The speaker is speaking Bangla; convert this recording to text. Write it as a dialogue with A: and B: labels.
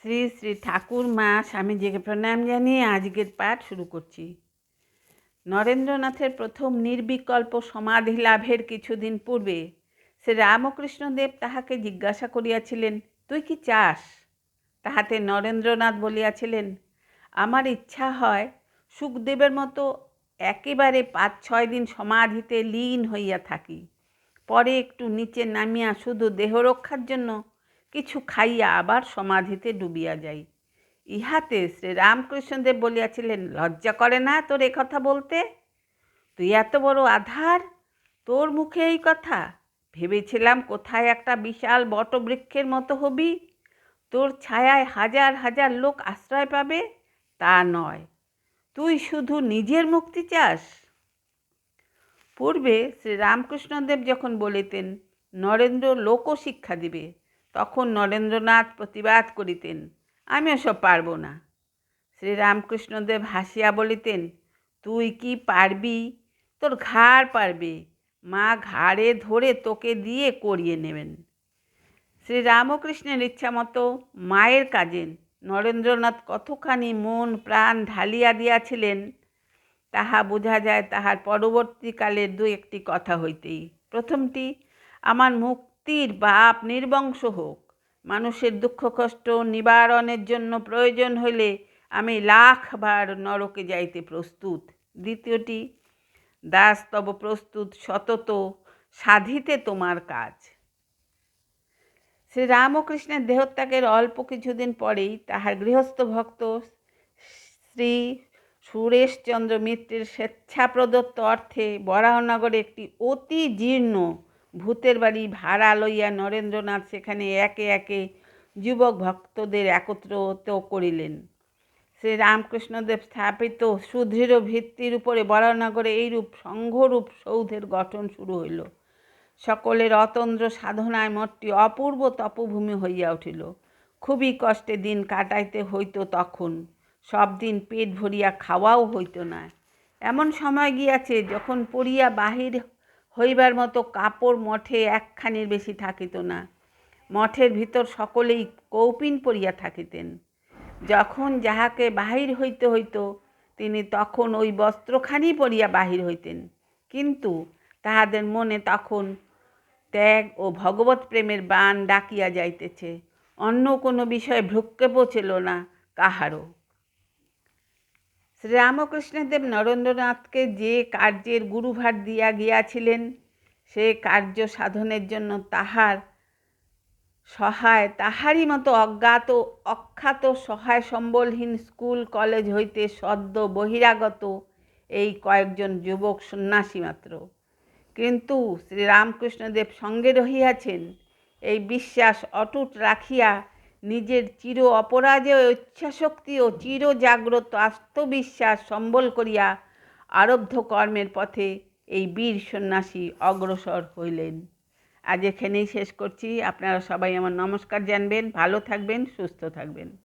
A: শ্রী শ্রী ঠাকুর মা স্বামীজিকে প্রণাম জানিয়ে আজকের পাঠ শুরু করছি। নরেন্দ্রনাথের প্রথম নির্বিকল্প সমাধি লাভের কিছুদিন পূর্বে শ্রী রামকৃষ্ণদেব তাহাকে জিজ্ঞাসা করিয়াছিলেন, তুই কি চাস? তাহাতে নরেন্দ্রনাথ বলিয়াছিলেন, আমার ইচ্ছা হয় সুখদেবের মতো একেবারে 5-6 দিন সমাধিতে লীন হইয়া থাকি, পরে একটু নিচে নামিয়া শুধু দেহরক্ষার জন্য কিছু খাইয়া আবার সমাধিতে ডুবিয়া যাই। ইহাতে শ্রীরামকৃষ্ণদেব বলিয়াছিলেন, লজ্জা করে না তোর এ কথা বলতে? তুই এত বড় আধার, তোর মুখে এই কথা? ভেবেছিলাম কোথায় একটা বিশাল বটবৃক্ষের মতো হবি, তোর ছায়ায় হাজার হাজার লোক আশ্রয় পাবে। তা নয়, তুই শুধু নিজের মুক্তি চাস। পূর্বে শ্রীরামকৃষ্ণদেব যখন বলিতেন নরেন্দ্র লোকশিক্ষা দিবে, তখন নরেন্দ্রনাথ প্রতিবাদ করিতেন, আমি ওসব পারব না। শ্রীরামকৃষ্ণদেব হাসিয়া বলিতেন, তুই কি পারবি? তোর ঘাড় পারবে, মা ঘাড়ে ধরে তোকে দিয়ে করিয়ে নেবেন। শ্রীরামকৃষ্ণের ইচ্ছা মতো মায়ের কাজে নরেন্দ্রনাথ কতখানি মন প্রাণ ঢালিয়া দিয়াছিলেন তাহা বোঝা যায় তাহার পরবর্তীকালের 2-1টি কথা হইতেই। প্রথমটি, আমার মুক্তির বাপ নির্বংশ হোক, মানুষের দুঃখ কষ্ট নিবারণের জন্য প্রয়োজন হইলে আমি 1,00,000 বার নরকে যাইতে প্রস্তুত। দ্বিতীয়টি, দাস তব প্রস্তুত সতত সাধিতে তোমার কাজ। শ্রীরামকৃষ্ণের দেহত্যাগের অল্প কিছুদিন পরেই তাহার গৃহস্থ ভক্ত শ্রী সুরেশচন্দ্র মিত্রের স্বেচ্ছা প্রদত্ত অর্থে বরাহনগরে একটি অতি জীর্ণ ভূতের বাড়ি ভাড়া লইয়া নরেন্দ্রনাথ সেখানে একে একে যুবক ভক্তদের একত্রিত করিলেন। শ্রীরামকৃষ্ণদেব স্থাপিত সুদৃঢ় ভিত্তির উপরে বরাহনগরে এইরূপ সংঘরূপ সৌধের গঠন শুরু হইল। সকলের অতন্দ্র সাধনায় মঠটি অপূর্ব তপভূমি হইয়া উঠিল। খুবই কষ্টে দিন কাটাইতে হইত তখন, সব দিন পেট ভরিয়া খাওয়াও হইত না। এমন সময় গিয়াছে যখন পরিয়া বাহির হইবার মতো কাপড় মঠে একখানির বেশি থাকিত না। মঠের ভিতর সকলেই কৌপিন পরিয়া থাকিতেন। যখন যাহাকে বাহির হইতে হইত তিনি তখন ওই বস্ত্রখানি পরিয়া বাহির হইতেন, কিন্তু তাহাদের মনে তখন ত্যাগ ও ভগবত প্রেমের বাণ ডাকিয়া যাইতেছে, অন্য কোনো বিষয়ে ভ্রুক্ষেপও ছিল না কাহারও। শ্রীরামকৃষ্ণদেব নরেন্দ্রনাথকে যে কার্যের গুরুভার দিয়া গিয়াছিলেন, সে কার্য সাধনের জন্য তাহারই মতো অজ্ঞাত অখ্যাত সহায় সম্বলহীন স্কুল কলেজ হইতে সদ্য বহিরাগত এই কয়েকজন যুবক সন্ন্যাসী মাত্র। কিন্তু শ্রীরামকৃষ্ণদেব সঙ্গে রহিয়াছেন, এই বিশ্বাস অটুট রাখিয়া নিজের চির অপরাজেয় ইচ্ছাশক্তি ও চির জাগ্রত আত্মবিশ্বাস সম্বল করিয়া আরব্ধ কর্মের পথে এই বীর সন্ন্যাসী অগ্রসর হইলেন। আজ এখানেই শেষ করছি। আপনারা সবাই আমার নমস্কার জানবেন। ভালো থাকবেন, সুস্থ থাকবেন।